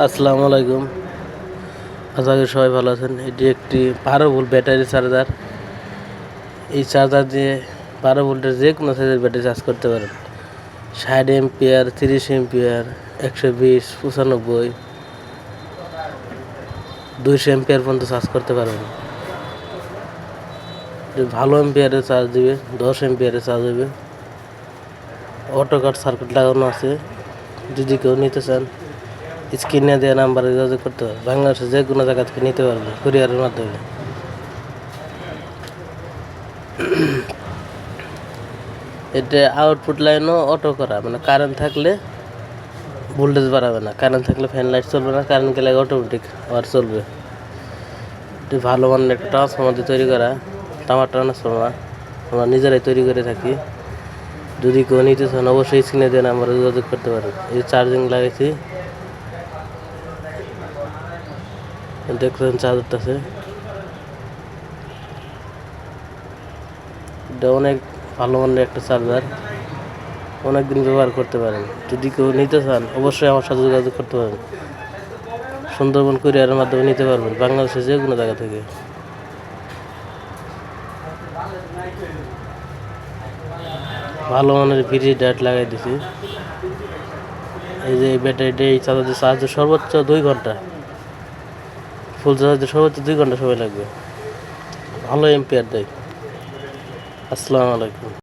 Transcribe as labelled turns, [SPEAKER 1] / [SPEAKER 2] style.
[SPEAKER 1] আসসালামু আলাইকুম। আশা করি সবাই ভালো আছেন। এটি একটি 12 ভোল্ট ব্যাটারি চার্জার। এই চার্জার দিয়ে 12 ভোল্টের যে কোনো সাইজের ব্যাটারি চার্জ করতে পারেন। 60 এম্পিয়ার, 30 এম্পিয়ার, 120, 95, 200 এম্পিয়ার পর্যন্ত চার্জ করতে পারবেন। ভালো এম্পিয়ারে চার্জ দিবে, 10 এম্পিয়ারে চার্জ হবে। অটো কাট সার্কিট লাগানো আছে। যদি কেউ নিতে চান স্ক্রিনে দেওয়া নাম্বারে যোগাযোগ করতে হবে। বাংলাদেশের যে কোনো জায়গা থেকে নিতে পারবেন কুরিয়ারের মাধ্যমে। এটা আউটপুট লাইনও অটো করা, মানে কারেন্ট থাকলে ভোল্টেজ বাড়াবে না, কারেন্ট থাকলে ফ্যান লাইট চলবে না, কারেন্ট গেলে অটোমেটিক আবার চলবে। এটি ভালো মানের একটা ট্রান্সফর্মার দিয়ে তৈরি করা, তামার ট্রান্সফর্মার আমরা নিজেরাই তৈরি করে থাকি। যদি কেউ নিতে চান অবশ্যই স্ক্রিনে দেন আমরা যোগাযোগ করতে পারেন। এই চার্জিং লাগাইছি, দেখছেন চার্জারটা আছে। এটা অনেক ভালো মানের একটা চার্জার, অনেকদিন ব্যবহার করতে পারেন। যদি কেউ নিতে চান অবশ্যই আমার সাথে যোগাযোগ করতে পারেন। সুন্দরবন কুরিয়ারের মাধ্যমে নিতে পারবেন বাংলাদেশের যে কোনো জায়গা থেকে। ভালো মানের ভিডি ডাট লাগাই দিছি। এই যে ব্যাটারিটা এই চার্জার চার্জ সর্বোচ্চ 2 ঘন্টা, ফুল চার্জে সর্বোচ্চ 2 ঘন্টা সময় লাগবে। ভালো এম্পিয়ার দেয়। আসসালামু আলাইকুম।